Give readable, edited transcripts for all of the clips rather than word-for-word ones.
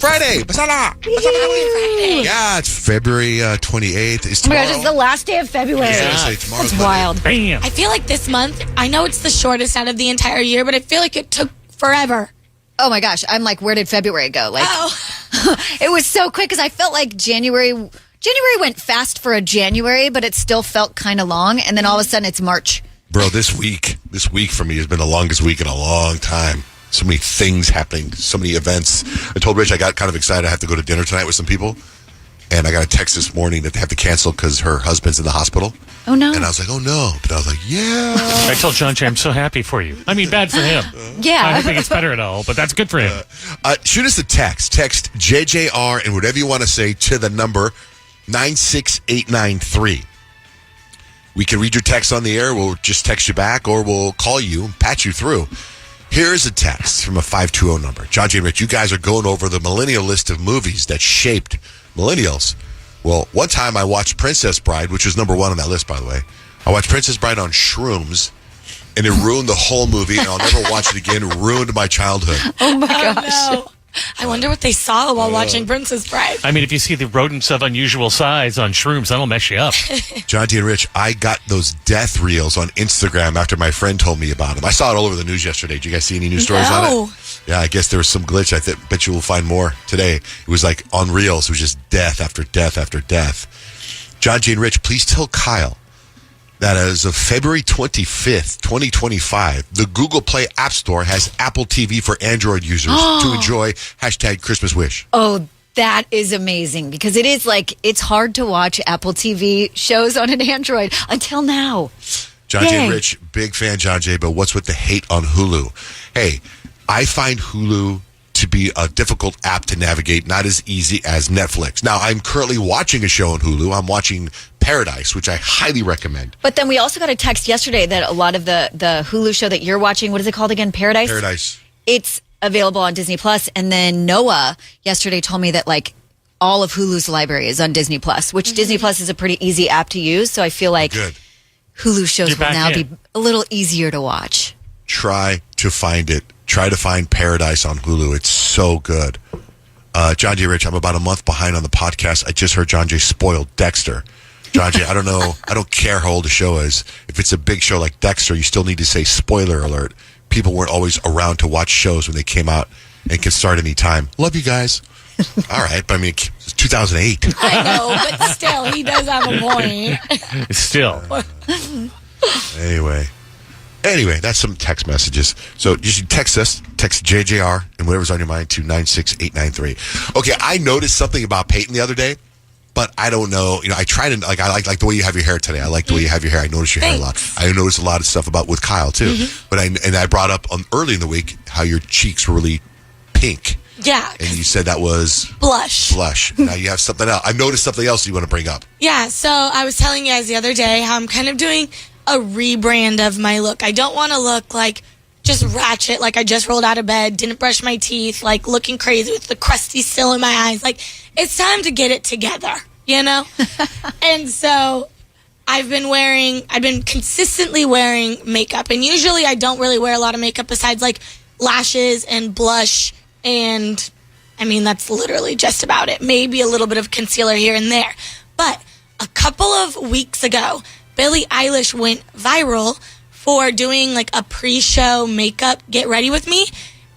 Friday. Basala. Friday. Yeah, it's February 28th. It's Oh my tomorrow. gosh, it's the last day of February. Tomorrow's That's wild. Bam. I feel like this month, I know it's the shortest out of the entire year, but I feel like it took forever. Oh my gosh, I'm like, where did February go? Like, it was so quick because I felt like January went fast for a January, but it still felt kind of long. And then all of a sudden it's March. Bro, this week for me has been the longest week in a long time. So many things happening, so many events. I told Rich I got kind of excited. I have to go to dinner tonight with some people. And I got a text this morning that they have to cancel because her husband's in the hospital. Oh, no. And I was like, oh, no. But I was like, yeah. I told John Jay I'm so happy for you. I mean, bad for him. Yeah. I don't think it's better at all, but that's good for him. Shoot us a text. Text JJR and whatever you want to say to the number 96893. We can read your text on the air. We'll just text you back or we'll call you and patch you through. Here's a text from a 520 number. John Jay and Rich, you guys are going over the millennial list of movies that shaped millennials. Well, one time I watched Princess Bride, which was number one on that list, by the way. I watched Princess Bride on shrooms, and it ruined the whole movie, and I'll never watch it again. It ruined my childhood. Oh my gosh. No. I wonder what they saw while watching Princess Bride. I mean, if you see the rodents of unusual size on shrooms, that'll mess you up. John T. and Rich, I got those death reels on Instagram after my friend told me about them. I saw it all over the news yesterday. Did you guys see any news stories on it? Yeah, I guess there was some glitch. I bet you will find more today. It was like on reels. It was just death after death after death. John T. and Rich, please tell Kyle that as of February 25th, 2025, the Google Play App Store has Apple TV for Android users to enjoy #Christmas Wish. Oh, that is amazing because it is like, it's hard to watch Apple TV shows on an Android until now. John J. and Rich, big fan, John J., but what's with the hate on Hulu? Hey, I find Hulu to be a difficult app to navigate, not as easy as Netflix. Now, I'm currently watching a show on Hulu. I'm watching Paradise, which I highly recommend. But then we also got a text yesterday that a lot of the Hulu show that you're watching, what is it called again? Paradise? Paradise. It's available on Disney Plus. And then Noah yesterday told me that like all of Hulu's library is on Disney Plus, which Disney Plus is a pretty easy app to use. So I feel like Hulu shows will now be a little easier to watch. Try to find it. Try to find Paradise on Hulu. It's so good. John J. Rich, I'm about a month behind on the podcast. I just heard John J. spoiled Dexter. John J., I don't know. I don't care how old the show is. If it's a big show like Dexter, you still need to say spoiler alert. People weren't always around to watch shows when they came out and can start any time. Love you guys. All right, but I mean, it's 2008. I know, but still, he does have a point. Still. Anyway, that's some text messages. So you should text us, text JJR and whatever's on your mind to 96893. Okay, I noticed something about Peyton the other day, but I don't know. You know, I try to I like the way you have your hair today. I like the way you have your hair. I notice your hair a lot. I noticed a lot of stuff with Kyle too. But I brought up early in the week how your cheeks were really pink. Yeah. And you said that was blush. Now you have something else. I noticed something else you want to bring up. Yeah. So I was telling you guys the other day how I'm kind of doing a rebrand of my look. I don't want to look like just ratchet, like I just rolled out of bed, didn't brush my teeth, like looking crazy with the crusty still in my eyes. Like, it's time to get it together, you know? And so I've been consistently wearing makeup. And usually I don't really wear a lot of makeup besides like lashes and blush. And I mean, that's literally just about it. Maybe a little bit of concealer here and there. But a couple of weeks ago, Billie Eilish went viral for doing like a pre-show makeup get ready with me.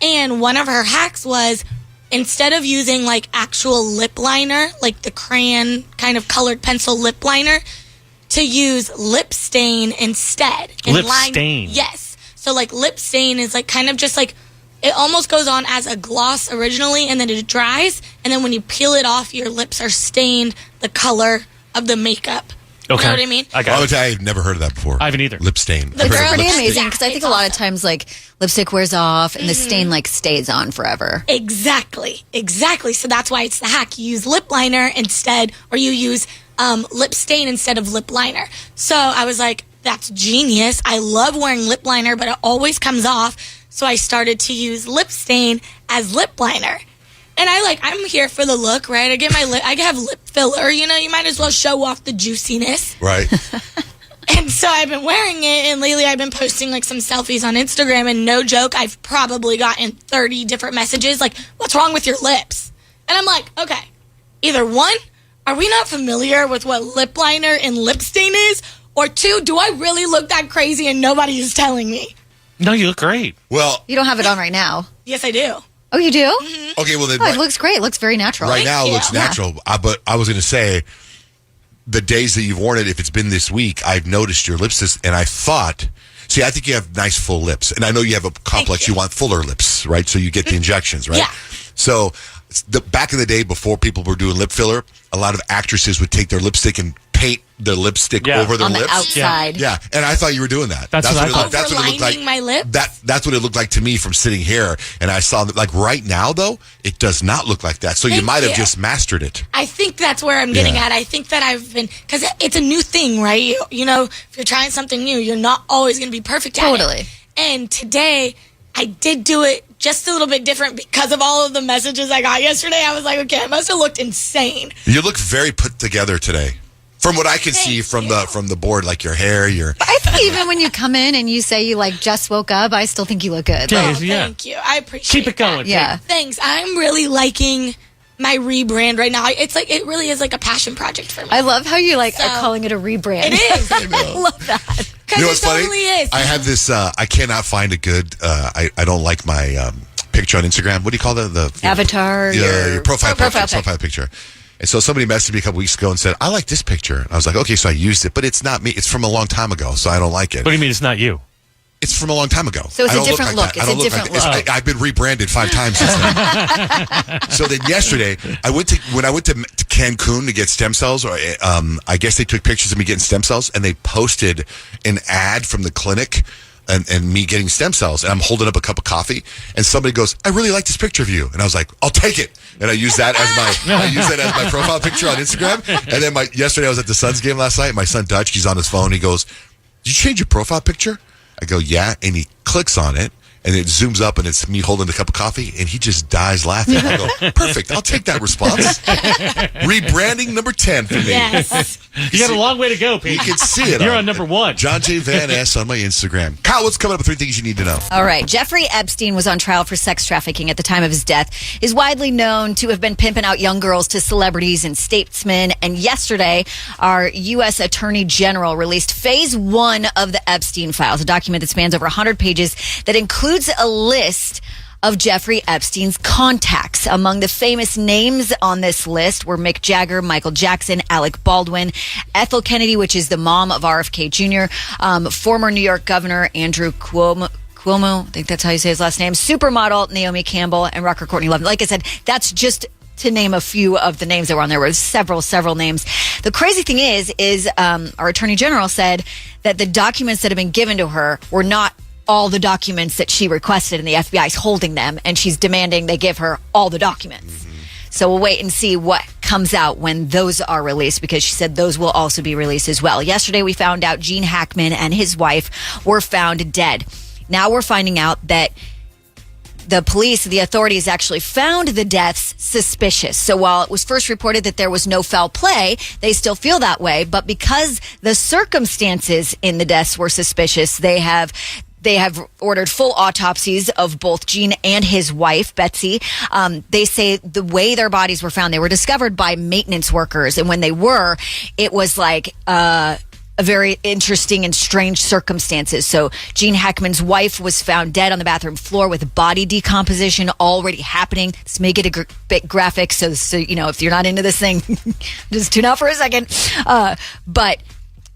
And one of her hacks was instead of using like actual lip liner, like the crayon kind of colored pencil lip liner, to use lip stain instead. Lip stain? Yes. So like lip stain is like kind of just like, it almost goes on as a gloss originally and then it dries. And then when you peel it off, your lips are stained the color of the makeup. Okay. You know what I mean? I got it. I've never heard of that before. I haven't either. Lip stain. It's pretty amazing because I think a lot of times like lipstick wears off and the stain like stays on forever. Exactly. So that's why it's the hack. You use lip liner instead, or you use lip stain instead of lip liner. So I was like, that's genius. I love wearing lip liner, but it always comes off. So I started to use lip stain as lip liner. And I'm here for the look, right? I have lip filler, you know, you might as well show off the juiciness. Right. And so I've been wearing it, and lately I've been posting like some selfies on Instagram, and no joke, I've probably gotten 30 different messages like, what's wrong with your lips? And I'm like, okay, either one, are we not familiar with what lip liner and lip stain is? Or two, do I really look that crazy and nobody is telling me? No, you look great. Well, You don't have it on right now. Yes, I do. Oh, you do? Mm-hmm. okay, well, then, Oh, it looks great. It looks very natural. right now it you. looks natural. But I was going to say, the days that you've worn it, if it's been this week, I've noticed your lips, and I thought, see, I think you have nice full lips. And I know you have a complex, you want fuller lips, right? So you get the injections, right? Yeah. So back in the day, before people were doing lip filler, a lot of actresses would take their lipstick and paint their lipstick over their on the lips. outside. Yeah, and I thought you were doing that. That's what I thought. That's what it looked like. Overlining my lips? That's what it looked like to me from sitting here. And I saw that, like right now, though, it does not look like that. So you Thank might have you. just mastered it. I think that's where I'm getting Yeah. at. I think that I've been, because it's a new thing, right? You know, if you're trying something new, you're not always going to be perfect at Totally. it. And today, I did do it just a little bit different because of all of the messages I got yesterday. I was like, okay, I must have looked insane. You look very put together today. From what I can see from the board, like your hair, your I think even when you come in and you say you like just woke up, I still think you look good. Yeah. Like, Thank you. I appreciate Keep it going. that. yeah. Thanks. I'm really liking my rebrand right now. It's like, it really is like a passion project for me. I love how you like So- are calling it a rebrand. It is. I love that. Because You know it what's funny? totally is. I have this. I cannot find a good. I don't like my picture on Instagram. What do you call that? The Avatar. your profile profile picture. pic. Profile picture. And so somebody messaged me a couple weeks ago and said, "I like this picture." And I was like, "Okay," so I used it, but it's not me. It's from a long time ago, so I don't like it. What do you mean it's not you? It's from a long time ago. So it's I a don't different like look. that. I It's don't a look different like look. I've been rebranded 5 times since then. So then yesterday, when I went to Cancun to get stem cells, or I guess they took pictures of me getting stem cells, and they posted an ad from the clinic and me getting stem cells. And I'm holding up a cup of coffee, and somebody goes, "I really like this picture of you." And I was like, "I'll take it." And I use that as my profile picture on Instagram. And then yesterday I was at the Suns game last night. My son Dutch, he's on his phone. He goes, "Did you change your profile picture?" I go, "Yeah," and he clicks on it, and it zooms up, and it's me holding a cup of coffee, and he just dies laughing. I go, "Perfect, I'll take that response." Rebranding number 10 for me. Yes. You got a long way to go, Pete. You can see it. You're on number 1. John J. Van S. on my Instagram. Kyle, what's coming up with 3 things you need to know? All right. Jeffrey Epstein was on trial for sex trafficking at the time of his death. Is widely known to have been pimping out young girls to celebrities and statesmen. And yesterday, our U.S. Attorney General released phase 1 of the Epstein files, a document that spans over 100 pages that includes a list of Jeffrey Epstein's contacts. Among the famous names on this list were Mick Jagger, Michael Jackson, Alec Baldwin, Ethel Kennedy, which is the mom of RFK Jr., former New York Governor Andrew Cuomo, I think that's how you say his last name, supermodel Naomi Campbell, and rocker Courtney Love. Like I said, that's just to name a few of the names that were on there. There were several names. The crazy thing is our Attorney General said that the documents that have been given to her were not all the documents that she requested, and the FBI is holding them, and she's demanding they give her all the documents. So we'll wait and see what comes out when those are released, because she said those will also be released as well. Yesterday, we found out Gene Hackman and his wife were found dead. Now we're finding out that the police, the authorities actually found the deaths suspicious. So while it was first reported that there was no foul play, they still feel that way. But because the circumstances in the deaths were suspicious, they have ordered full autopsies of both Gene and his wife, Betsy. They say the way their bodies were found, they were discovered by maintenance workers. And when they were, it was like a very interesting and strange circumstances. So Gene Hackman's wife was found dead on the bathroom floor with body decomposition already happening. Let's make it a bit graphic. So, you know, if you're not into this thing, just tune out for a second. But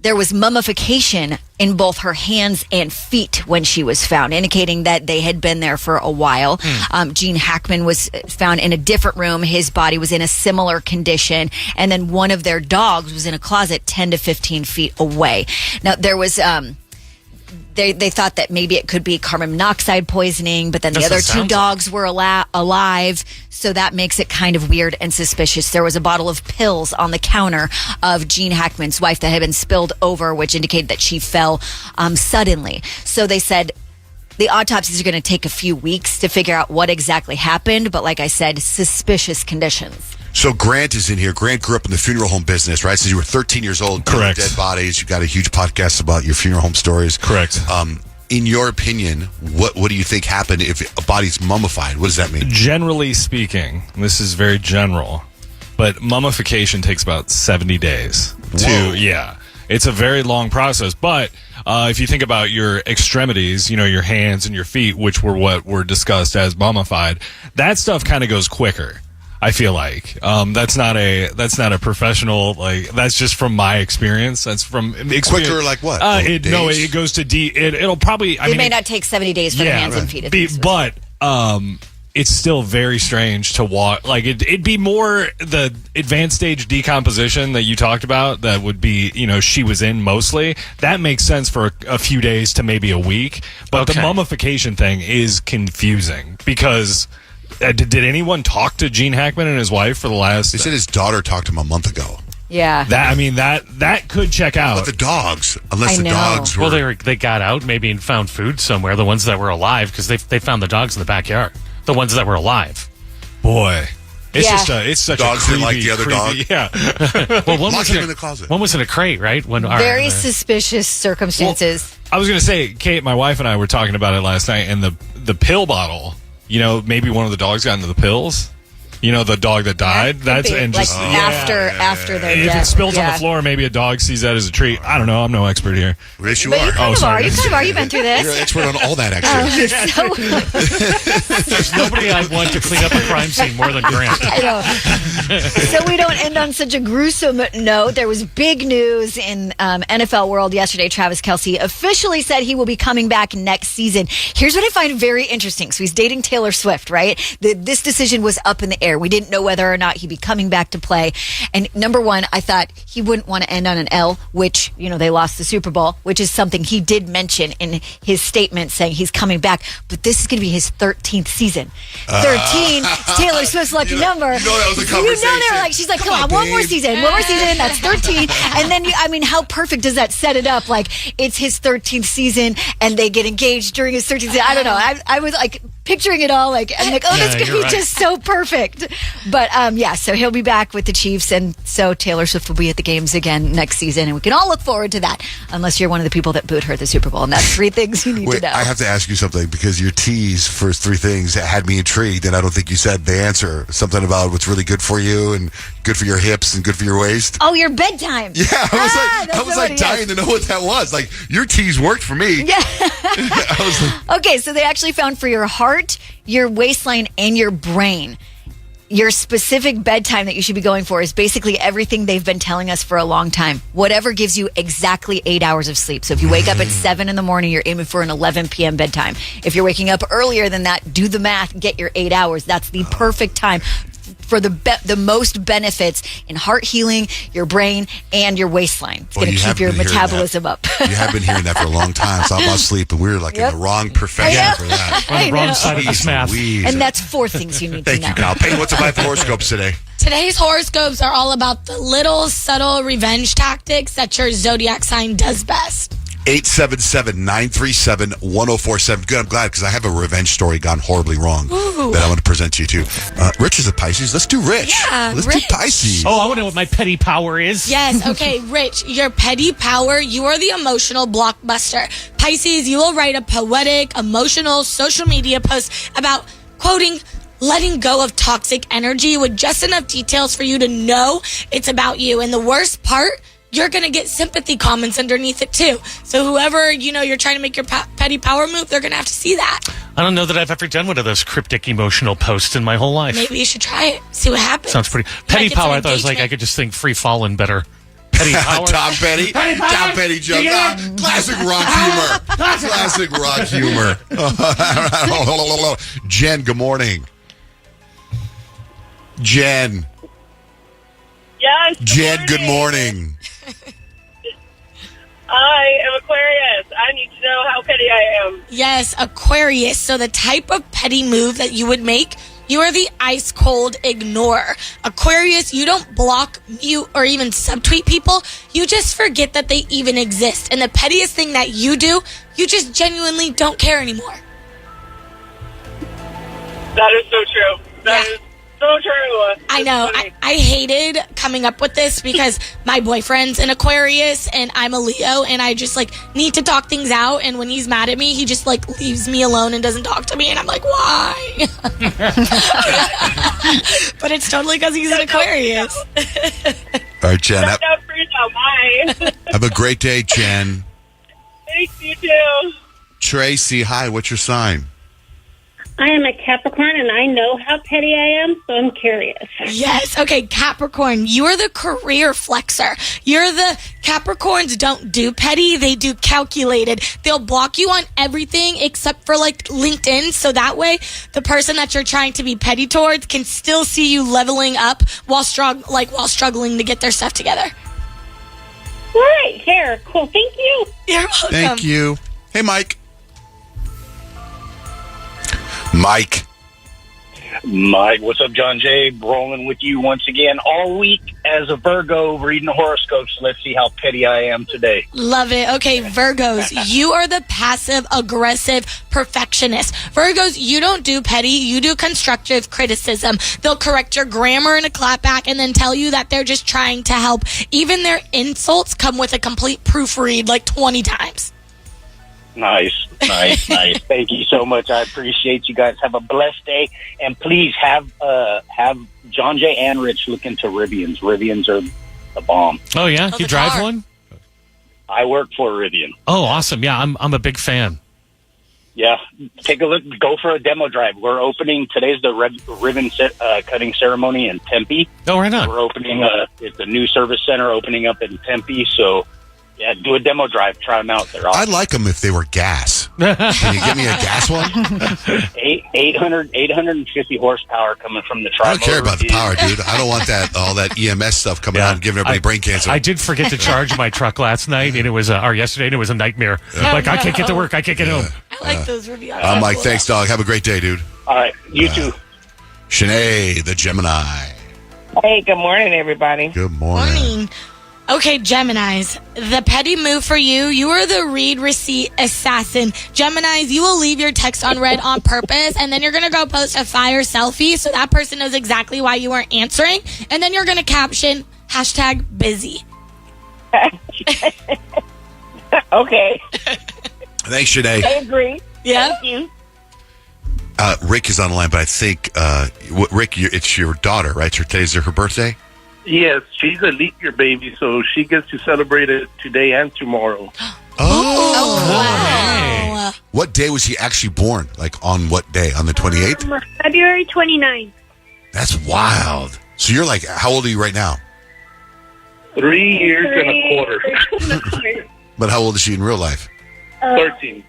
there was mummification in both her hands and feet when she was found, indicating that they had been there for a while. Gene Hackman was found in a different room. His body was in a similar condition. And then one of their dogs was in a closet 10 to 15 feet away. Now, there was... They thought that maybe it could be carbon monoxide poisoning, but then the other 2 dogs were alive, so that makes it kind of weird and suspicious. There was a bottle of pills on the counter of Gene Hackman's wife that had been spilled over, which indicated that she fell suddenly. So they said the autopsies are going to take a few weeks to figure out what exactly happened, but like I said, suspicious conditions. So Grant is in here. Grant grew up in the funeral home business, right? Since you were 13 years old. Correct. Dead bodies. You got a huge podcast about your funeral home stories. Correct. in your opinion, what do you think happened if a body's mummified? What does that mean? Generally speaking, this is very general, but mummification takes about 70 days. Whoa. It's a very long process, but if you think about your extremities, your hands and your feet, which were what were discussed as mummified, that stuff kind of goes quicker. I feel like that's not a professional, that's just from my experience. That's from experience. Quicker, like what? It goes to it'll probably. It may not take 70 days for the hands and feet. But it's still very strange to watch. Like it'd be more the advanced stage decomposition that you talked about. That would be, she was in mostly. That makes sense for a few days to maybe a week. But the mummification thing is confusing because. Did anyone talk to Gene Hackman and his wife for the last? They said his daughter talked to him a month ago. Yeah, that could check out. But the dogs, unless the dogs were. Well, they got out maybe and found food somewhere. The ones that were alive, because they found the dogs in the backyard. The ones that were alive. Boy, it's such dogs a creepy, didn't like the other dog. Yeah. Well, one Lock was him in the closet. One was in a crate, right? Very suspicious circumstances. Well, I was going to say, Kate, my wife and I were talking about it last night, and the pill bottle. Maybe one of the dogs got into the pills. The dog that died. After they're dead. If it spills on the floor, maybe a dog sees that as a treat. I don't know. I'm no expert here. Yes, you But are. you kind of are. You kind of are. You've been through this. You're an expert on all that, actually. There's nobody I'd want to clean up a crime scene more than Grant. I know. So we don't end on such a gruesome note. There was big news in NFL world yesterday. Travis Kelce officially said he will be coming back next season. Here's what I find very interesting. So he's dating Taylor Swift, right? This decision was up in the air. We didn't know whether or not he'd be coming back to play. And number one, I thought he wouldn't want to end on an L, which, they lost the Super Bowl, which is something he did mention in his statement saying he's coming back. But this is going to be his 13th season. 13 is Taylor Swift's lucky number. That was a conversation. They were like, she's like, come on, one more season, that's 13. And then, how perfect does that set it up? Like, it's his 13th season and they get engaged during his 13th season. I don't know. I was like picturing it all I'm like, that's going to be just so perfect. But so he'll be back with the Chiefs, and so Taylor Swift will be at the games again next season, and we can all look forward to that, unless you're one of the people that booed her at the Super Bowl, and that's 3 things you need to know. I have to ask you something, because your tease for 3 things had me intrigued, and I don't think you said the answer. Something about what's really good for you, and good for your hips, and good for your waist. Oh, your bedtime. Yeah, I was dying to know what that was. Like, your tease worked for me. Yeah. I was like, okay, so they actually found for your heart, your waistline, and your brain. Your specific bedtime that you should be going for is basically everything they've been telling us for a long time. Whatever gives you exactly 8 hours of sleep. So if you wake up at 7 in the morning, you're aiming for an 11 p.m. bedtime. If you're waking up earlier than that, do the math, get your 8 hours. That's the perfect time for the most benefits in heart healing, your brain, and your waistline. It's going to keep your metabolism up. You have been hearing that for a long time. It's all about sleep, and we're in the wrong profession for that. On the wrong side of this math. And that's 4 things you need to know. Thank you, Kyle. Payne, what's about the horoscopes today? Today's horoscopes are all about the little subtle revenge tactics that your zodiac sign does best. 877-937-1047. Good, I'm glad, because I have a revenge story gone horribly wrong that I want to present to you, too. Rich is a Pisces. Let's do Rich. Yeah, Let's Rich. do Pisces. Oh, I want to know what my petty power is. Yes, okay, Rich, your petty power, you are the emotional blockbuster. Pisces, you will write a poetic, emotional social media post about, quoting, letting go of toxic energy with just enough details for you to know it's about you. And the worst part, you're going to get sympathy comments underneath it, too. So whoever, you're trying to make your petty power move, they're going to have to see that. I don't know that I've ever done one of those cryptic emotional posts in my whole life. Maybe you should try it. See what happens. Sounds pretty. Petty power, I thought it was I could just think free falling better. Petty power. Tom Petty. Tom Petty joke. Classic rock humor. Classic rock humor. Jen, good morning. Jen. Yes. Jen, good morning. I am Aquarius. I need to know how petty I am. Yes, Aquarius. So the type of petty move that you would make, you are the ice cold ignorer. Aquarius, you don't block, mute, or even subtweet people. You just forget that they even exist. And the pettiest thing that you do, you just genuinely don't care anymore. That is so true. That is so true. I know. I hated coming up with this because my boyfriend's an Aquarius and I'm a Leo, and I just like need to talk things out. And when he's mad at me, he just like leaves me alone and doesn't talk to me. And I'm like, why? But it's totally because he's an Aquarius. All right, Jen. Bye. Have a great day, Jen. Thanks, you too. Tracy, hi. What's your sign? I am a Capricorn, and I know how petty I am, so I'm curious. Yes. Okay, Capricorn, you are the career flexor. You're the Capricorns don't do petty, they do calculated. They'll block you on everything except for like LinkedIn, so that way the person that you're trying to be petty towards can still see you leveling up while struggling to get their stuff together. Right, here. Cool. Thank you. You're welcome. Thank you. Hey, Mike. Mike. Mike, what's up, John Jay? Rolling with you once again all week as a Virgo, reading the horoscopes. Let's see how petty I am today. Love it. Okay, Virgos, you are the passive-aggressive perfectionist. Virgos, you don't do petty, you do constructive criticism. They'll correct your grammar in a clapback and then tell you that they're just trying to help. Even their insults come with a complete proofread like 20 times. Nice. Thank you so much. I appreciate you guys. Have a blessed day, and please have John Jay and Rich look into Rivians. Rivians are the bomb. Oh yeah, Oh, you the drive car. one? I work for Rivian. Oh, awesome. Yeah, I'm a big fan. Yeah, take a look. Go for a demo drive. We're opening today's the ribbon cutting ceremony in Tempe. Oh, right on. We're opening it's a new service center opening up in Tempe. So. Yeah, do a demo drive. Try them out. They're awesome. I'd like them if they were gas. Can you get me a gas one? 850 horsepower coming from the tri. I don't care about the power, dude. I don't want all that EMS stuff coming out and giving everybody brain cancer. I did forget to charge my truck last night, and it was or yesterday, and it was a nightmare. Like I can't get to work. I can't get home. I like those reviews. I'm Mike. Thanks, dog. Have a great day, dude. All right, you too. Shanae, the Gemini. Hey, good morning, everybody. Good morning. Morning. Okay, Geminis, the petty move for you, you are the read receipt assassin. Geminis, you will leave your text unread on purpose, and then you're going to go post a fire selfie so that person knows exactly why you weren't answering, and then you're going to caption #busy. Okay. Thanks, Shanae. I agree. Yeah. Thank you. Rick is on the line, but I think, Rick, it's your daughter, right? Today's her birthday? Yes, she's a leap year baby, so she gets to celebrate it today and tomorrow. Wow. What day was he actually born? Like on what day? On the 28th? February 29th. That's wild. So you're like, how old are you right now? 3 years and a quarter. But how old is she in real life? 13.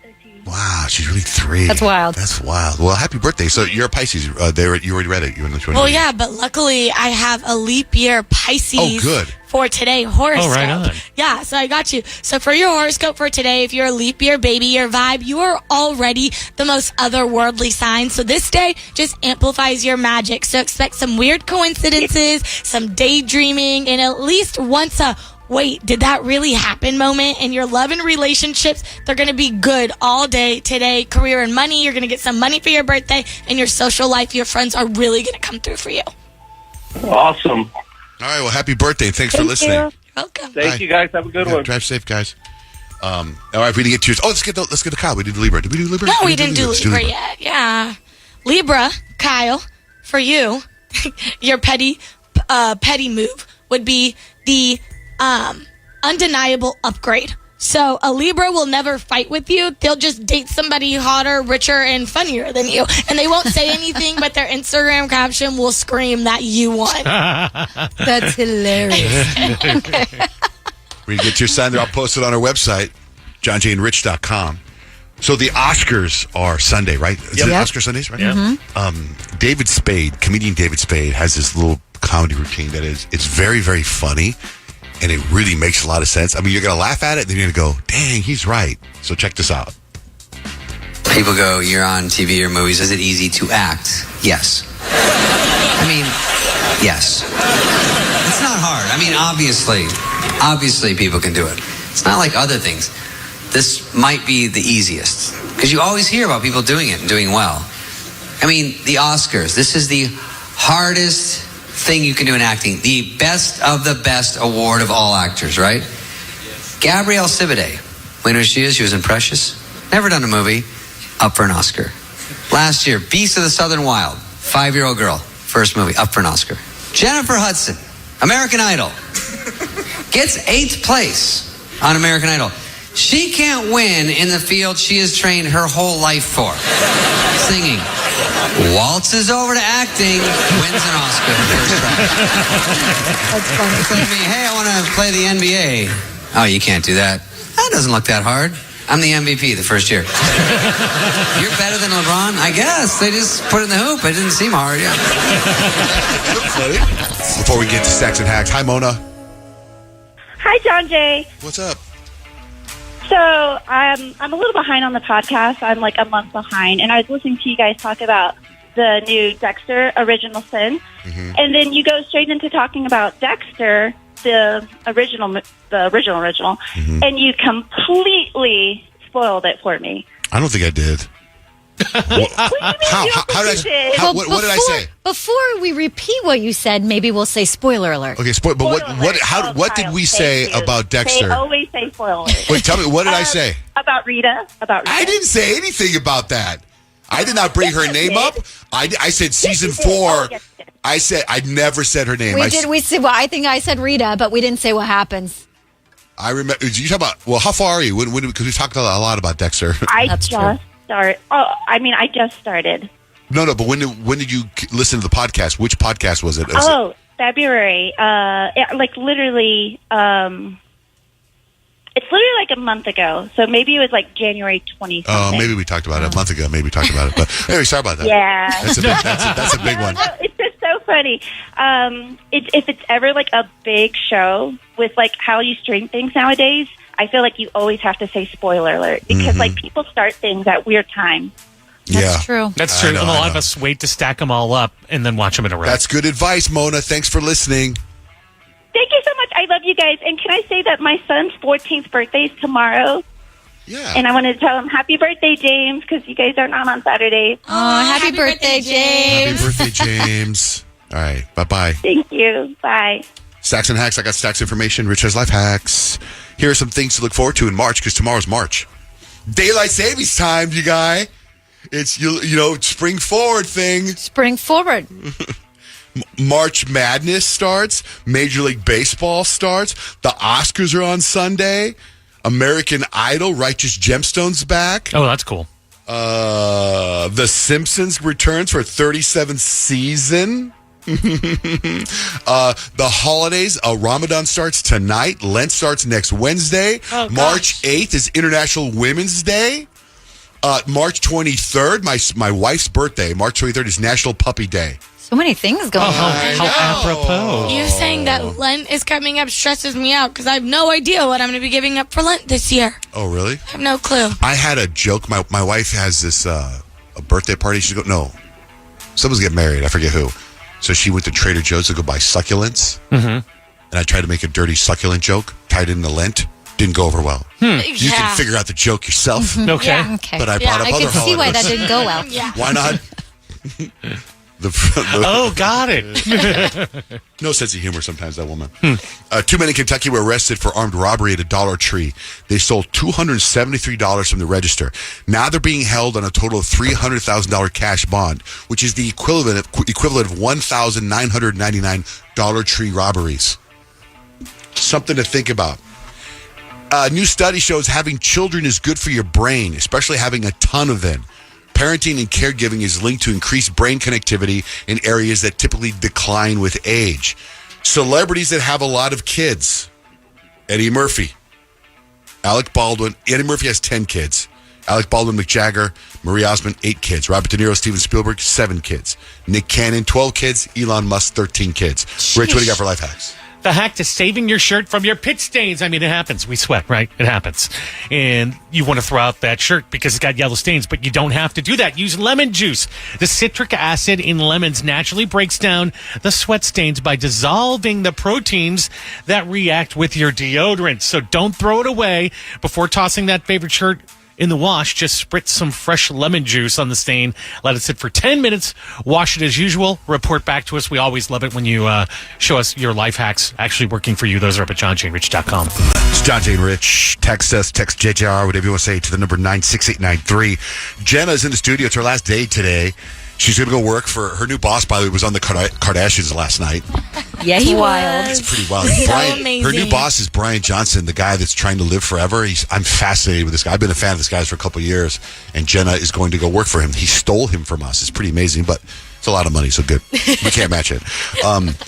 Wow, she's really 3. That's wild. That's wild. Well, happy birthday. So you're a Pisces. You already read it. You're in the 28th. Well, yeah, but luckily I have a leap year Pisces for today horoscope. Oh, right on. Yeah, so I got you. So for your horoscope for today, if you're a leap year baby, your vibe, you are already the most otherworldly sign. So this day just amplifies your magic. So expect some weird coincidences, some daydreaming, and at least once a wait, did that really happen moment? And your love and relationships, they're going to be good all day today. Career and money, you're going to get some money for your birthday. And your social life, your friends are really going to come through for you. Awesome. All right, well, happy birthday. Thanks for listening. You're welcome. Thank you, guys. Have a good one. Drive safe, guys. All right, we didn't get to yours. Oh, let's get the Kyle. We did Libra. Did we do Libra? No, we didn't do Libra yet. Yeah. Libra, Kyle, for you, your petty move would be the undeniable upgrade. So a Libra will never fight with you. They'll just date somebody hotter, richer, and funnier than you. And they won't say anything, but their Instagram caption will scream that you won. That's hilarious. We get your sign there. I'll post it on our website, johnjayandrich.com. So the Oscars are Sunday, right? Is it Oscar Sundays, right? Yeah. David Spade, comedian David Spade, has this little comedy routine it's very, very funny. And it really makes a lot of sense. I mean, you're going to laugh at it, then you're going to go, dang, he's right. So check this out. People go, you're on TV or movies. Is it easy to act? Yes. I mean, yes. It's not hard. I mean, obviously people can do it. It's not like other things. This might be the easiest because you always hear about people doing it and doing well. I mean, the Oscars, this is the hardest thing you can do in acting. The best of the best award of all actors, right? Gabrielle Sibidet. We know who she is. She was in Precious. Never done a movie. Up for an Oscar. Last year, Beast of the Southern Wild. 5-year-old girl. First movie. Up for an Oscar. Jennifer Hudson. American Idol. Gets 8th place on American Idol. She can't win in the field she has trained her whole life for. Singing. Waltzes over to acting. Wins an Oscar first try. That's funny. It's like me, hey, I want to play the NBA. Oh, you can't do that. That doesn't look that hard. I'm the MVP the first year. You're better than LeBron? I guess. They just put it in the hoop. It didn't seem hard, yeah. Before we get to Stacks and Hacks, hi, Mona. Hi, John Jay. What's up? So I'm a little behind on the podcast. I'm like a month behind, and I was listening to you guys talk about the new Dexter Original Sin, and then you go straight into talking about Dexter, the original, and you completely spoiled it for me. I don't think I did. What did I say? Before we repeat what you said, maybe we'll say spoiler alert. Okay, but what did we say about Dexter? They always say spoiler alert. Wait, tell me, what did I say? About Rita. I didn't say anything about that. I did not bring her name up. I said season 4. I said I never said her name. We did. We said. Well, I think I said Rita, but we didn't say what happens. I remember. You talk about. Well, how far are you? Because we talked a lot about Dexter. I just started. I just started. No. But when did you listen to the podcast? Which podcast was it? February. Literally. It's literally like a month ago. So maybe it was like January 20th. Oh, maybe we talked about it a month ago. Maybe we talked about it. But anyway, sorry about that. Yeah. That's a big one. It's just so funny. If it's ever like a big show with like how you stream things nowadays, I feel like you always have to say spoiler alert because like people start things at weird times. That's true. That's true. And a lot of us wait to stack them all up and then watch them in a row. That's good advice, Mona. Thanks for listening. Thank you so much. I love you guys. And can I say that my son's 14th birthday is tomorrow? Yeah. And I wanted to tell him happy birthday, James, because you guys are not on Saturdays. Oh, happy birthday, James. Happy birthday, James. All right. Bye-bye. Thank you. Bye. Stacks and Hacks. I got Stacks information. Rich has life hacks. Here are some things to look forward to in March, because tomorrow's March. Daylight savings time, you guy. It's, spring forward thing. Spring forward. March Madness starts. Major League Baseball starts. The Oscars are on Sunday. American Idol, Righteous Gemstones back. Oh, that's cool. The Simpsons returns for 37th season. The holidays, Ramadan starts tonight. Lent starts next Wednesday. March 8th is International Women's Day. March 23rd, my wife's birthday. March 23rd is National Puppy Day. So many things going on. How apropos. You saying that Lent is coming up stresses me out because I have no idea what I'm going to be giving up for Lent this year. Oh, really? I have no clue. I had a joke. My wife has this a birthday party. She's someone's getting married. I forget who. So she went to Trader Joe's to go buy succulents. And I tried to make a dirty succulent joke, tied it into Lent. Didn't go over well. You can figure out the joke yourself. Okay. Yeah, okay. But I brought up I other can see why that holidays. didn't go well. Why not? Got it. No sense of humor sometimes, that woman. 2 men in Kentucky were arrested for armed robbery at a Dollar Tree. They stole $273 from the register. Now they're being held on a total of $300,000 cash bond, which is the equivalent of 1,999 Dollar Tree robberies. Something to think about. A new study shows having children is good for your brain, especially having a ton of them. Parenting and caregiving is linked to increased brain connectivity in areas that typically decline with age. Celebrities that have a lot of kids. Eddie Murphy. Alec Baldwin. Eddie Murphy has 10 kids. Alec Baldwin, Mick Jagger, Marie Osmond, 8 kids. Robert De Niro, Steven Spielberg, 7 kids. Nick Cannon, 12 kids. Elon Musk, 13 kids. Rich, what do you got for life hacks? The hack to saving your shirt from your pit stains. I mean, it happens. We sweat, right? It happens. And you want to throw out that shirt because it's got yellow stains, but you don't have to do that. Use lemon juice. The citric acid in lemons naturally breaks down the sweat stains by dissolving the proteins that react with your deodorant. So don't throw it away before tossing that favorite shirt in the wash, just spritz some fresh lemon juice on the stain, let it sit for 10 minutes, wash it as usual, report back to us. We always love it when you show us your life hacks actually working for you. Those are up at johnjanerich.com. It's John Jane Rich. Text us, text JJR, whatever you want to say, to the number 96893. Jenna's in the studio. It's her last day today. She's going to go work for her new boss, by the way, was on the Kardashians last night. Yeah, he was. It's pretty wild. So Brian, amazing. her new boss is Brian Johnson, the guy that's trying to live forever. I'm fascinated with this guy. I've been a fan of this guy for a couple of years, and Jenna is going to go work for him. He stole him from us. It's pretty amazing, but it's a lot of money, so good. We can't match it.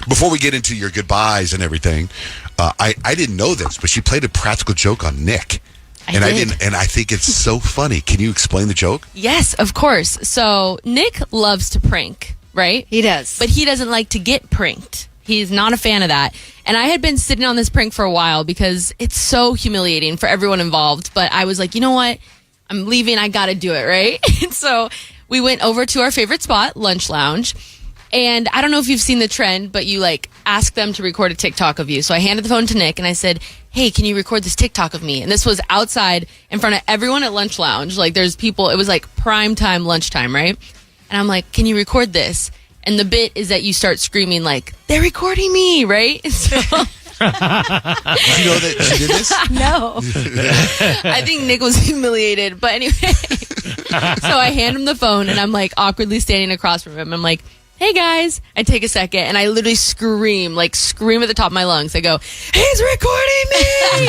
Before we get into your goodbyes and everything, I didn't know this, but she played a practical joke on Nick. I think it's so funny. Can you explain the joke? Yes, of course. So Nick loves to prank, right? He does. But he doesn't like to get pranked. He's not a fan of that. And I had been sitting on this prank for a while because it's so humiliating for everyone involved. But I was like, you know what? I'm leaving. I got to do it, right? And so we went over to our favorite spot, Lunch Lounge. And I don't know if you've seen the trend, but you ask them to record a TikTok of you. So I handed the phone to Nick and I said, hey, can you record this TikTok of me? And this was outside in front of everyone at Lunch Lounge. There's people, it was prime time, lunchtime, right? And I'm like, can you record this? And the bit is that you start screaming they're recording me, right? And so Did you know that she did this? no. I think Nick was humiliated. But anyway, so I hand him the phone and I'm awkwardly standing across from him. I'm like, hey guys. I take a second and I literally scream at the top of my lungs. I go, he's recording me!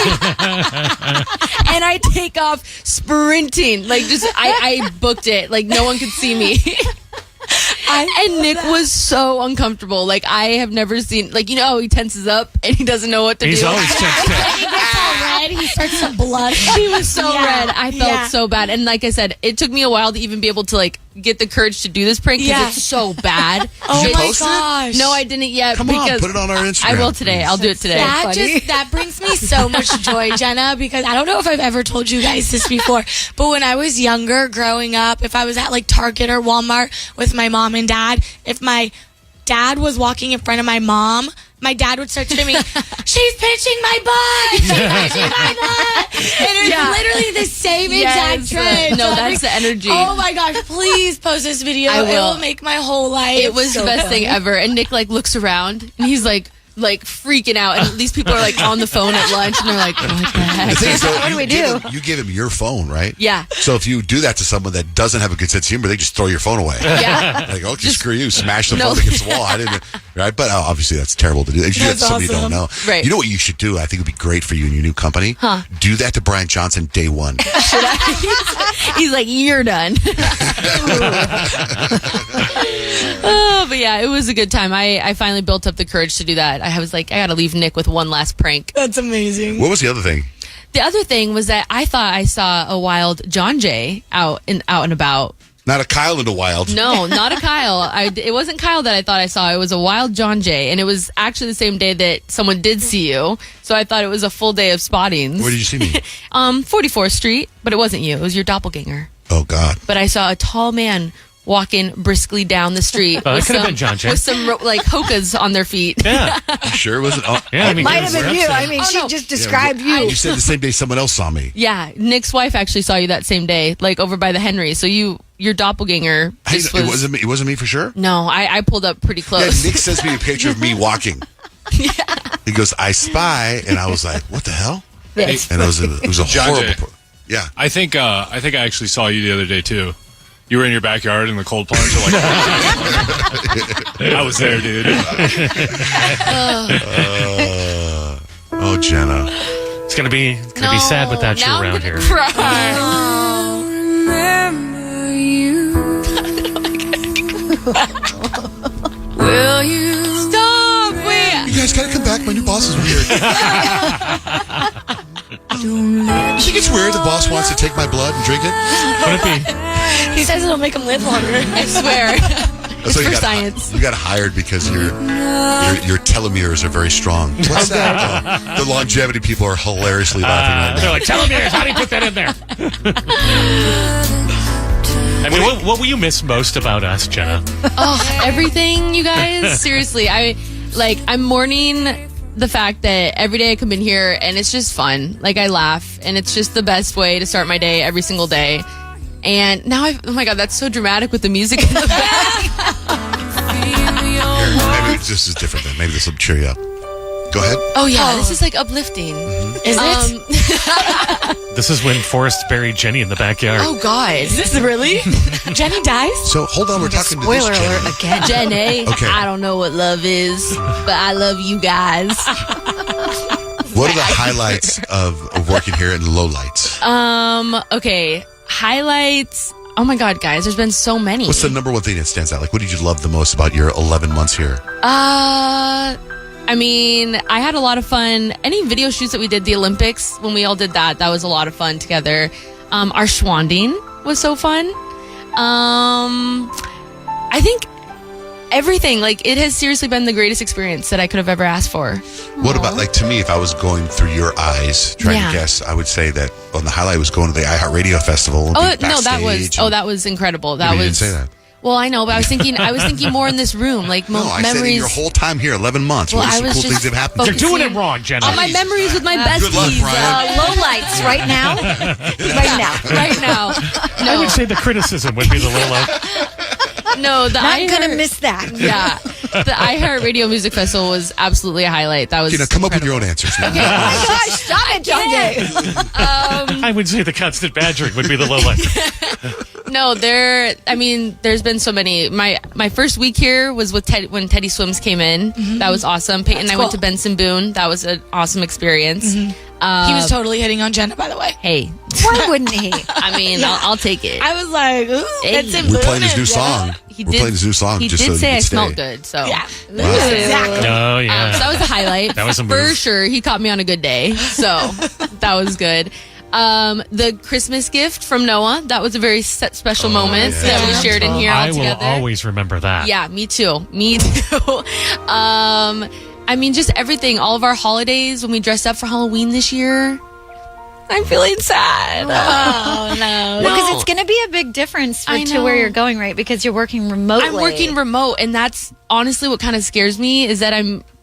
And I take off sprinting. I booked it. No one could see me. And Nick was so uncomfortable. I have never seen, he tenses up and he doesn't know what to do. He's always tensed up. He gets all red. He starts to blush. He was so red. I felt so bad. And like I said, it took me a while to even be able to get the courage to do this prank because it's so bad. Oh Did you my post it? gosh. No, I didn't yet. Come on, put it on our Instagram. I will today. I'll do it today. That brings me so much joy, Jenna, because I don't know if I've ever told you guys this before, but when I was younger, growing up, if I was at Target or Walmart with my mom and dad, if my dad was walking in front of my mom, my dad would start screaming, she's pinching my butt! She's pinching my butt! And it was literally the same exact trend. No, that's the energy. Oh my gosh, please post this video. I will. It will make my whole life. It was the best thing ever. And Nick looks around and he's freaking out. And these people are on the phone at lunch and they're like, what the heck? The thing is, What do we do? You give him your phone, right? Yeah. So if you do that to someone that doesn't have a good sense of humor, they just throw your phone away. Yeah. Okay, screw you. Smash the phone against the wall. I didn't. Right? But obviously that's terrible to do. You should do that to somebody you don't know. Right. You know what you should do? I think it would be great for you and your new company. Huh. Do that to Brian Johnson day one. Should I? He's like, you're done. But yeah, it was a good time. I finally built up the courage to do that. I was like, I got to leave Nick with one last prank. That's amazing. What was the other thing? The other thing was that I thought I saw a wild John Jay out and about. Not a Kyle in the wild. No, not a Kyle. It wasn't Kyle that I thought I saw. It was a wild John Jay. And it was actually the same day that someone did see you. So I thought it was a full day of spottings. Where did you see me? 44th Street. But it wasn't you. It was your doppelganger. Oh, God. But I saw a tall man walking briskly down the street. Oh, that could have been John Jay. With some hokas on their feet. Yeah. You sure it wasn't? Oh, Yeah, It might have been you. I mean, she no. just described you. you said the same day someone else saw me. Yeah, Nick's wife actually saw you that same day, over by the Henry. So your doppelganger just It wasn't me. It wasn't me for sure. No, I pulled up pretty Yeah, close. Nick sends me a picture of me walking. Yeah. He goes, I spy, and I was like, what the hell? Yes. And it was a John horrible. Jay. Yeah. I think I actually saw you the other day too. You were in your backyard in the cold plunge. I was there, dude. Oh, Jenna. It's gonna be sad without you now around I'm here. gonna cry. Will you Stop! You guys gotta come back. My new boss is weird. You think it's weird the boss wants to take my blood and drink it? Could it be? He says it'll make him live longer. I swear. That's It's why for you science. You got hired because your telomeres are very strong. What's that? The longevity people are hilariously laughing right They're now. like, telomeres. How do you put that in there? I mean, what will you miss most about us, Jenna? Oh, everything, you guys. Seriously, I'm mourning the fact that every day I come in here and it's just fun. Like, I laugh, and it's just the best way to start my day every single day. And now oh my God, that's so dramatic with the music in the back. Maybe this is different then. Maybe this will cheer you up. Go ahead. Oh yeah, this is like uplifting. Is it? This is when Forrest buried Jenny in the backyard. Oh God, Is this really? Jenny dies? So hold on, we're talking to Spoiler this alert Jenny. again. Jenny. Okay. I don't know what love is, but I love you guys. What are the highlights of working here and lowlights? Okay, highlights. Oh my God, guys, there's been so many. What's the number one thing that stands out? Like, what did you love the most about your 11 months here? I mean, I had a lot of fun. Any video shoots that we did, the Olympics, when we all did that was a lot of fun together. Our Schwanding was so fun. I think everything, like, it has seriously been the greatest experience that I could have ever asked for. What about, like, to me, if I was going through your eyes, trying to guess, I would say that on the highlight was going to the iHeartRadio Festival. Oh, no, that was incredible. You didn't say that. Well, I know, but I was thinking more in this room, like No, I said in memories. your whole time here, 11 months. Well, what are I some was cool just things that have happened? You're doing it wrong, Jenna. On my memories with my besties. Good luck, Brian. Low lights right now. Right now. I would say the criticism would be the low light. No, Not gonna miss that. Yeah, the iHeartRadio Music Festival was absolutely a highlight. That was Come up with your own answers. Oh my gosh, stop it, John. I would say the constant badgering would be the low light. No, there's been so many. My first week here was with when Teddy Swims came in. Mm-hmm. That was awesome. Peyton and I went to Benson Boone. That was an awesome experience. Mm-hmm. He was totally hitting on Jenna, by the way. Hey, why wouldn't he? I mean, I'll take it. I was like, ooh, that's it. We're playing his new song. We're playing his new song. He just did so say you I could stay. smelled good. So Yeah. Wow. Exactly. Oh, yeah. so that was a highlight. That was a for move. sure. He caught me on a good day, so that was good. The Christmas gift from Noah, that was a very special moment that we shared in here all I will together. always remember that. Yeah, me too. I mean, just everything. All of our holidays when we dressed up for Halloween this year. I'm feeling sad. Oh, no. Because it's going to be a big difference to where you're going, right? Because you're working remotely. I'm working remote, and that's honestly what kind of scares me is that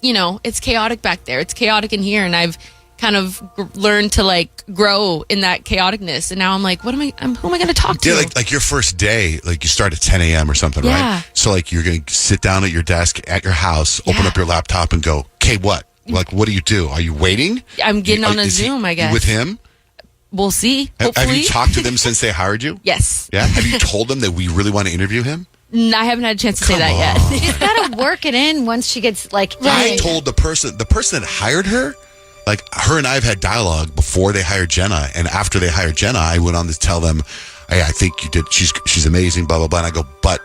it's chaotic back there. It's chaotic in here, and I've kind of learned to like grow in that chaoticness. And now I'm like, who am I going to talk to? Yeah, like your first day, like you start at 10 a.m. or something, Yeah. right? So like you're going to sit down at your desk at your house, open up your laptop and go, okay, what? Like, what do you do? Are you waiting? I'm getting on a Zoom, I guess. With him? We'll see. Have Hopefully. you talked to them since they hired you? Yes. Yeah? Have you told them that we really want to interview him? I haven't had a chance to say that yet. She's got to work it in once she gets like. I told the person that hired her, like her and I have had dialogue before they hired Jenna, and after they hired Jenna, I went on to tell them, hey, I think you did. She's amazing, blah blah blah. And I go, but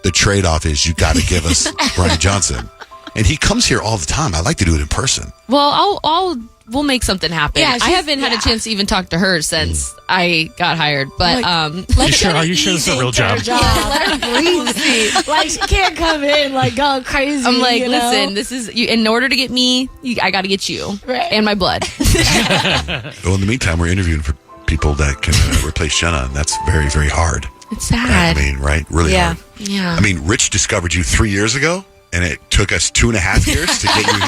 the trade-off is you got to give us Brian Johnson, and he comes here all the time. I like to do it in person. Well, we'll make something happen. Yeah, I haven't had a chance to even talk to her since I got hired. But Are you sure this is a real job? Let her breathe. Like, she can't come in like go crazy. I'm like, you know? listen, this is in order to get me, I got to get you and my blood. Well, in the meantime, we're interviewing for people that can replace Jenna, and that's very, very hard. It's sad. Right? I mean, right? Really hard. Yeah. I mean, Rich discovered you 3 years ago, and it took us 2.5 years to get you here.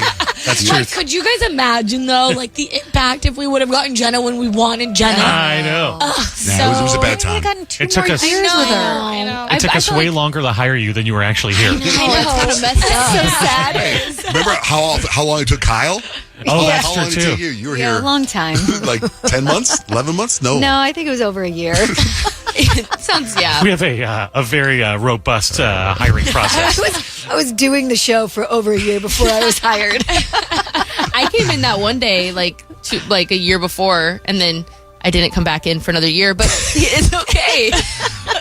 That's true. Like, could you guys imagine though, like the impact if we would have gotten Jenna when we wanted Jenna? I know. It was a bad time. It took us. I know. It took us way longer to hire you than you were actually here. I know. It's kind of messed up. So sad. Remember how long it took Kyle? Oh, How that's long true did it too. take you? You were Yeah, here a long time. like 10 months, 11 months? No. No, I think it was over a year. It sounds We have a very robust hiring process. I was doing the show for over a year before I was hired. I came in that one day, like a year before, and then I didn't come back in for another year. But it's okay.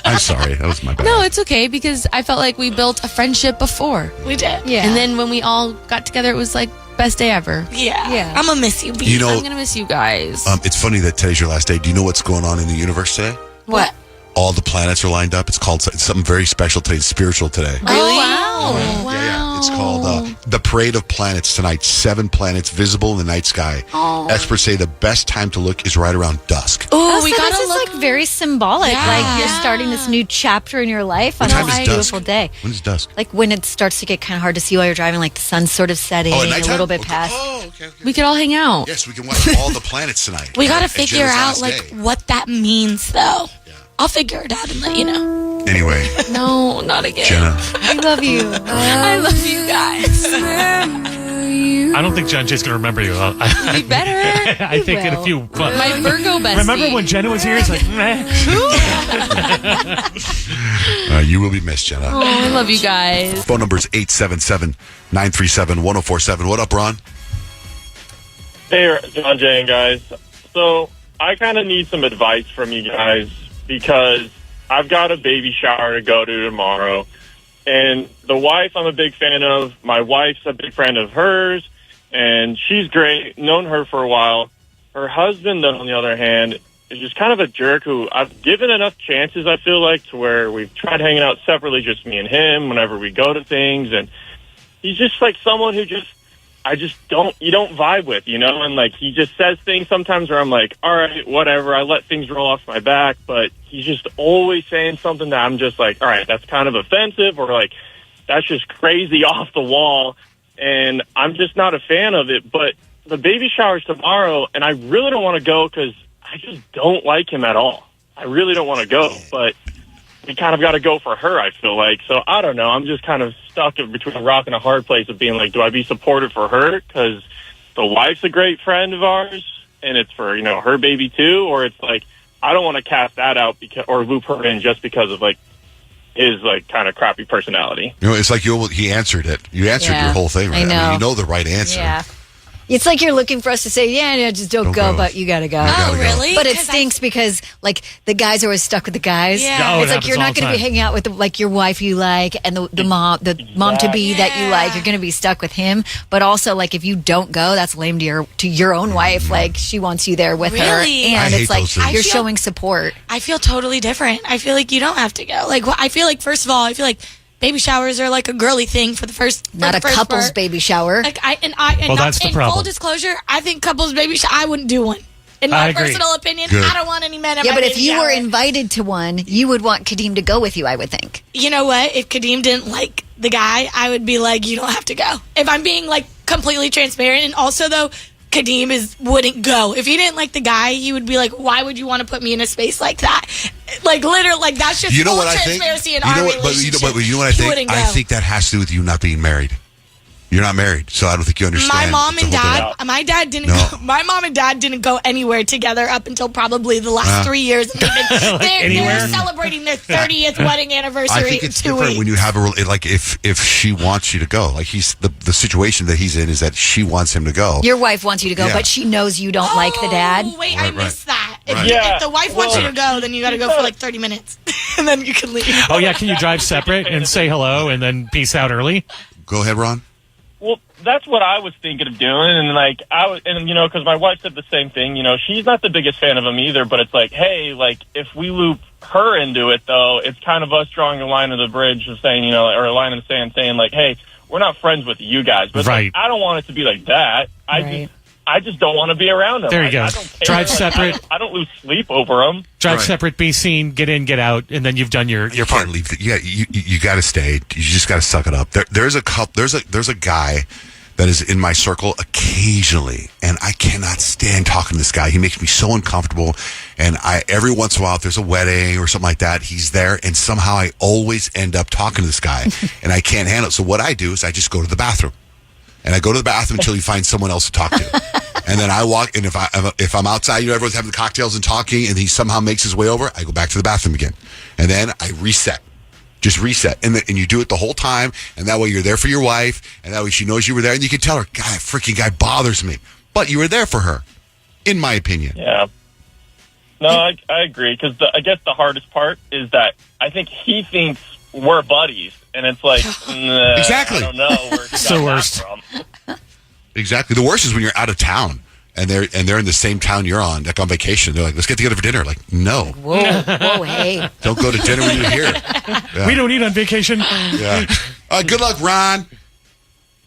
I'm sorry. That was my bad. No, it's okay because I felt like we built a friendship before. We did. Yeah. And then when we all got together, it was like best day ever. Yeah. I'm gonna miss you, B. You know, I'm gonna miss you guys. it's funny that today's your last day. Do you know what's going on in the universe today? What? all the planets are lined up. It's something very special today. It's spiritual today. Really? Wow. Yeah. It's called the Parade of Planets tonight. 7 planets visible in the night sky. Experts say the best time to look is right around dusk. Oh, So this is like very symbolic. Yeah. Like you're starting this new chapter in your life on What time a is beautiful dusk? day. When is dusk? Like when it starts to get kind of hard to see while you're driving, like the sun's sort of setting at a nighttime? little bit Okay. past. Oh, okay. We could all hang out. Yes, we can watch all the planets tonight. We got to At figure Jenna's out last day. what that means, though. I'll figure it out and let you know. Anyway, No, not again. Jenna. I love you. I love you guys. I don't think John Jay's going to remember you. Be better. I think in a few. My Virgo bestie. Remember when Jenna was here? It's like, meh. You will be missed, Jenna. Oh, I love you guys. Phone number is 877-937-1047. What up, Ron? Hey, John Jay and guys. So I kind of need some advice from you guys because I've got a baby shower to go to tomorrow. And the wife I'm a big fan of. My wife's a big friend of hers. And she's great. Known her for a while. Her husband, though, on the other hand, is just kind of a jerk who I've given enough chances, I feel like, to where we've tried hanging out separately, just me and him, whenever we go to things. And he's just like someone who you don't vibe with, you know? And like, he just says things sometimes where I'm like, all right, whatever. I let things roll off my back, but he's just always saying something that I'm just like, all right, that's kind of offensive, or like, that's just crazy off the wall. And I'm just not a fan of it. But the baby shower's tomorrow, and I really don't want to go because I just don't like him at all. I really don't want to go, but we kind of got to go for her, I feel like. So I don't know. I'm just kind of stuck between a rock and a hard place of being like, do I be supportive for her because the wife's a great friend of ours and it's for, her baby too? Or it's like, I don't want to cast that out or loop her in just because of like his like kind of crappy personality. It's like he answered it. You answered your whole thing, right? I know. mean, you know the right answer. Yeah. It's like you're looking for us to say, yeah, just don't go, but you gotta go. Really? But it stinks because, like, the guys are always stuck with the guys. Yeah. It's like you're not going to be hanging out with, like, your wife you like and the mom-to-be that you like. You're going to be stuck with him. But also, like, if you don't go, that's lame to your own wife. Like, she wants you there with her. Really? And I it's hate like those things. you're showing support. I feel totally different. I feel like you don't have to go. Like, I feel like, first of all, baby showers are like a girly thing for the first. Not a couple's baby shower. Like and that's the problem. Full disclosure, I think couples baby shower. I wouldn't do one. In I my agree. personal opinion, Good. I don't want any men. At Yeah, my but if baby you shower. were invited to one, you would want Kadeem to go with you, I would think. You know what? If Kadeem didn't like the guy, I would be like, you don't have to go. If I'm being like completely transparent, and also though, Kadeem wouldn't go. If he didn't like the guy, he would be like, why would you want to put me in a space like that? Like literally, like that's just full transparency in our relationship. But you know what I He think? wouldn't go. I think that has to do with you not being married. You're not married, so I don't think you understand. My mom and the whole dad, thing. my dad didn't. No. Go, my mom and dad didn't go anywhere together up until probably the last 3 years. And they're celebrating their 30th wedding anniversary. I think it's in 2 different weeks. when you have like if she wants you to go. Like the situation that he's in is that she wants him to go. Your wife wants you to go, Yeah. but she knows you don't like the dad. Oh, wait, Right, I missed that. If, Right. if the wife wants you to go, then you got to go for like 30 minutes, and then you can leave. Oh, yeah. Can you drive separate and say hello and then peace out early? Go ahead, Ron. Well, that's what I was thinking of doing, and like because my wife said the same thing. She's not the biggest fan of him either, but it's like, hey, like if we loop her into it, though, it's kind of us drawing a line of the bridge of saying, or a line in the sand saying, like, hey, we're not friends with you guys, but Right. like, I don't want it to be like that. I just don't want to be around him. There you go. I don't care. Drive separate. I don't lose sleep over him. Drive Right. separate, be seen, get in, get out, and then you've done your You part. can't leave. You got to stay. You just got to suck it up. There's a guy that is in my circle occasionally, and I cannot stand talking to this guy. He makes me so uncomfortable, and every once in a while, if there's a wedding or something like that, he's there, and somehow I always end up talking to this guy, and I can't handle it. So what I do is I just go to the bathroom, and I go to the bathroom until he finds someone else to talk to. And then I walk, and if I'm outside, everyone's having the cocktails and talking, and he somehow makes his way over, I go back to the bathroom again. And then I reset. Just reset. And you do it the whole time, and that way you're there for your wife, and that way she knows you were there, and you can tell her, God, that freaking guy bothers me. But you were there for her, in my opinion. Yeah. No, I agree, because I guess the hardest part is that I think he thinks we're buddies, and it's like, Exactly. I don't know where he It's got the that worst. from. Exactly. The worst is when you're out of town, and they're in the same town you're on, like on vacation. They're like, let's get together for dinner. Like, no. Whoa, hey. Don't go to dinner when you're here. Yeah. We don't eat on vacation. Yeah. Good luck, Ron.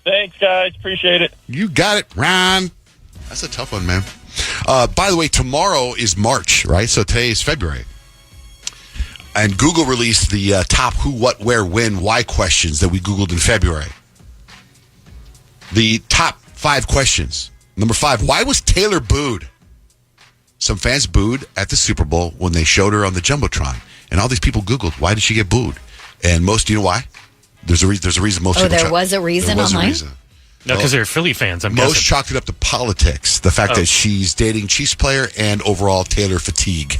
Thanks, guys. Appreciate it. You got it, Ron. That's a tough one, man. By the way, tomorrow is March, right? So today is February. And Google released the top who, what, where, when, why questions that we Googled in February. The top 5 questions. Number 5, why was Taylor booed? Some fans booed at the Super Bowl when they showed her on the Jumbotron. And all these people Googled, why did she get booed? And most, you know why? There's a reason most people... there was a reason online? No, because they're Philly fans, I'm Most guessing. chalked it up to politics. The fact that she's dating Chiefs player and overall Taylor fatigue.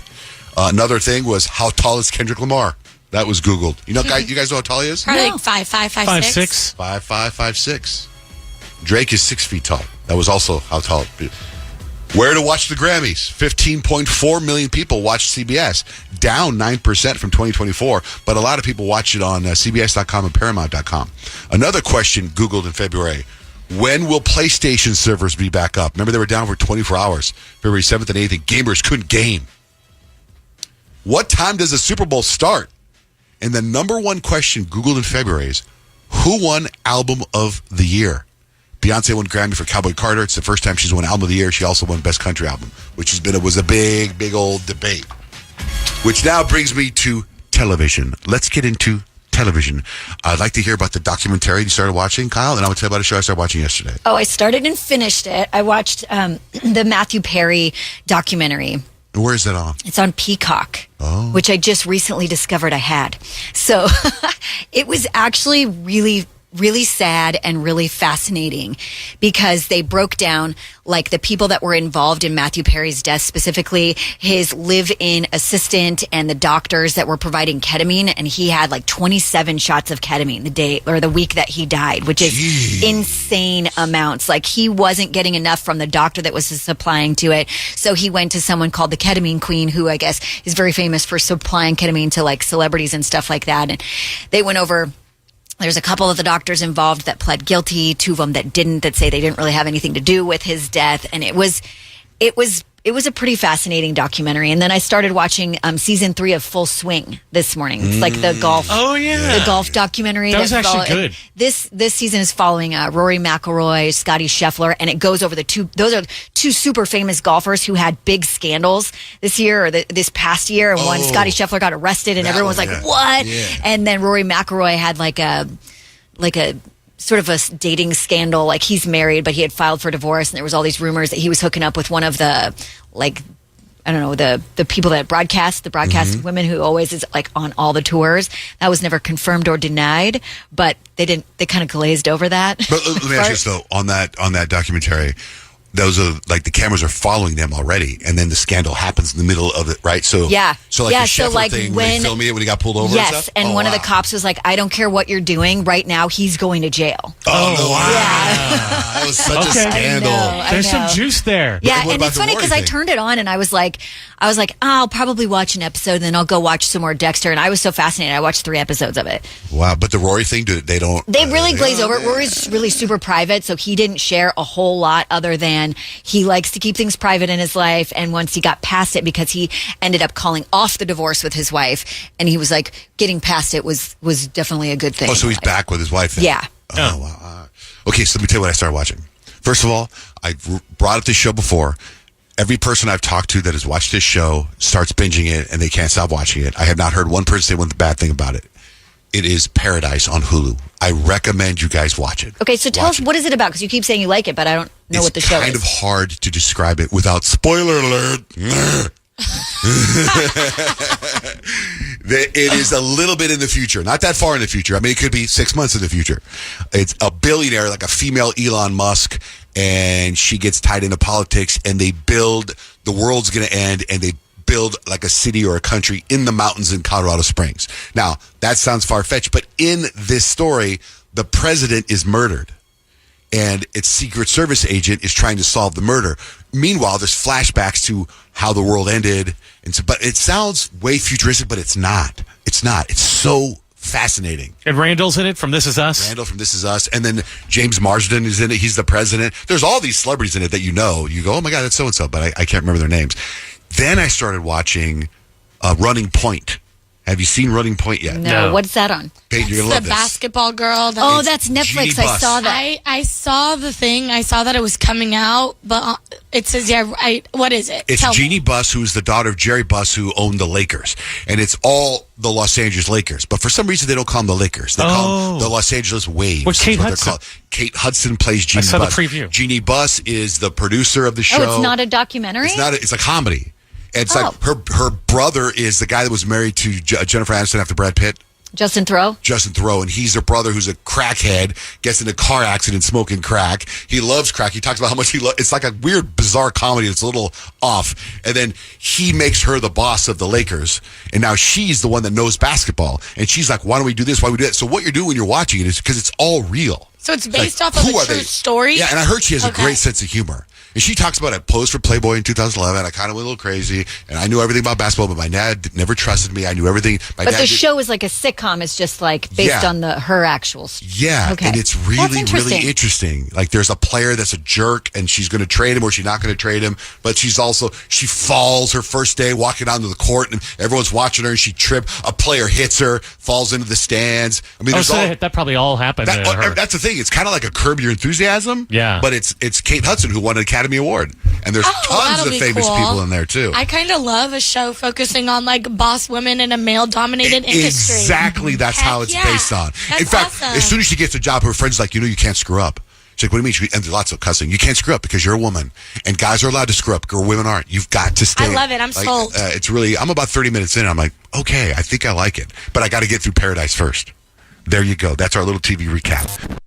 Another thing was, how tall is Kendrick Lamar? That was Googled. You guys know how tall he is? Probably like 5'5", 5'6". 5'5", 5'6". Drake is 6 feet tall. That was also how tall. Where to watch the Grammys? 15.4 million people watched CBS, down 9% from 2024. But a lot of people watch it on CBS.com and Paramount.com. Another question Googled in February. When will PlayStation servers be back up? Remember, they were down for 24 hours. February 7th and 8th, and gamers couldn't game. What time does the Super Bowl start? And the number one question Googled in February is, who won Album of the Year? Beyonce won Grammy for Cowboy Carter. It's the first time she's won Album of the Year. She also won Best Country Album, which was a big old debate. Which now brings me to television. Let's get into television. I'd like to hear about the documentary you started watching, Kyle, and I'm going to tell you about a show I started watching yesterday. Oh, I started and finished it. I watched the Matthew Perry documentary. Where is that on? It's on Peacock, which I just recently discovered I had. So it was actually really sad and really fascinating because they broke down like the people that were involved in Matthew Perry's death, specifically his live-in assistant and the doctors that were providing ketamine. And he had like 27 shots of ketamine the day or the week that he died, which is insane amounts. Like he wasn't getting enough from the doctor that was supplying to it. So he went to someone called the Ketamine Queen, who I guess is very famous for supplying ketamine to like celebrities and stuff like that. And they went over... There's a couple of the doctors involved that pled guilty, 2 of them that didn't, that say they didn't really have anything to do with his death. And it was a pretty fascinating documentary. And then I started watching season 3 of Full Swing this morning. It's like the golf. Oh yeah, the golf documentary. That was actually good. This season is following Rory McIlroy, Scotty Scheffler, and it goes over those are 2 super famous golfers who had big scandals this year or this past year. And one, Scotty Scheffler got arrested, and everyone was like, "What?" Yeah. And then Rory McIlroy had like a sort of a dating scandal. Like he's married, but he had filed for divorce, and there was all these rumors that he was hooking up with one of the, like, I don't know, the people that broadcast women who always is like on all the tours. That was never confirmed or denied, but they kind of glazed over that. But let me ask you this though, on that documentary, those are like the cameras are following them already, and then the scandal happens in the middle of it, right? So the Scheffler thing, when they filmed it when he got pulled over. Yes, and stuff? and one of the cops was like, "I don't care what you're doing right now. He's going to jail." Oh no! Wow, yeah. That was such a scandal. I know. There's some juice there. Yeah, what and it's funny because I turned it on and I was like, I'll probably watch an episode, and then I'll go watch some more Dexter. And I was so fascinated. I watched 3 episodes of it. Wow, but the Rory thing, they really glaze over it. Rory's really super private, so he didn't share a whole lot other than he likes to keep things private in his life. And once he got past it, because he ended up calling off the divorce with his wife, and he was like, getting past it was definitely a good thing. Oh, so he's back with his wife then? Yeah. Oh, wow. Okay, so let me tell you what I started watching. First of all, I brought up this show before. Every person I've talked to that has watched this show starts binging it, and they can't stop watching it. I have not heard one person say one bad thing about it. It is Paradise on Hulu. I recommend you guys watch it. Okay, so tell us, what is it about? Because you keep saying you like it, but I don't know what the show is. It's kind of hard to describe it without spoiler alert. It is a little bit in the future, not that far in the future. I mean, it could be 6 months in the future. It's a billionaire, like a female Elon Musk, and she gets tied into politics, and they build, the world's going to end, and they build like a city or a country in the mountains in Colorado Springs. Now, that sounds far-fetched, but in this story, the president is murdered, and its Secret Service agent is trying to solve the murder. Meanwhile, there's flashbacks to how the world ended, and so, but it sounds way futuristic, but it's not. It's not. It's so Fascinating. And Randall's in it from This Is Us. Randall from This Is Us. And then James Marsden is in it. He's the president. There's all these celebrities in it that you know. You go, oh my God, that's so-and-so, but I can't remember their names. Then I started watching Running Point. Have you seen Running Point yet? No. What's that on? Peyton, you're going to love The this. basketball girl. Oh, that's Netflix. I saw that. I saw the thing. I saw that it was coming out, but it says, what is it? It's Tell Jeannie me. Buss, who's the daughter of Jerry Buss, who owned the Lakers. And it's all the Los Angeles Lakers. But for some reason, they don't call them the Lakers. They call them the Los Angeles Waves. What's Kate what Hudson? Kate Hudson plays Jeannie Buss. I saw the preview. Jeannie Buss is the producer of the show. Oh, it's not a documentary? It's a comedy. It's like her brother is the guy that was married to Jennifer Aniston after Brad Pitt. Justin Theroux, and he's her brother who's a crackhead, gets in a car accident smoking crack. He loves crack. He talks about how much he loves. It's like a weird, bizarre comedy that's a little off. And then he makes her the boss of the Lakers, and now she's the one that knows basketball. And she's like, why don't we do this? Why don't we do that? So what you're doing when you're watching it is because it's all real. So it's based off of a true story? Yeah, and I heard she has a great sense of humor. And she talks about, I posed for Playboy in 2011. I kind of went a little crazy, and I knew everything about basketball, but my dad never trusted me. I knew everything. But the show is like a sitcom. It's just like based on her actual. Yeah, okay. And it's really, really interesting. Like there's a player that's a jerk, and she's going to trade him or she's not going to trade him. But she falls her first day walking onto the court, and everyone's watching her, and she tripped. A player hits her, falls into the stands. I mean, that probably all happened to her. That's the thing. It's kind of like a Curb Your Enthusiasm. Yeah. But it's Kate Hudson who won an Academy Award. And there's tons of famous people in there, too. I kind of love a show focusing on, like, boss women in a male-dominated industry. Exactly. That's how it's based on. That's in fact, awesome. as soon as she gets a job, her friend's like, you can't screw up. She's like, what do you mean? And there's lots of cussing. You can't screw up because you're a woman. And guys are allowed to screw up. Women aren't. You've got to stay. I love it. I'm sold. It's really, I'm about 30 minutes in. And I'm like, okay, I think I like it. But I got to get through Paradise first. There you go. That's our little TV recap.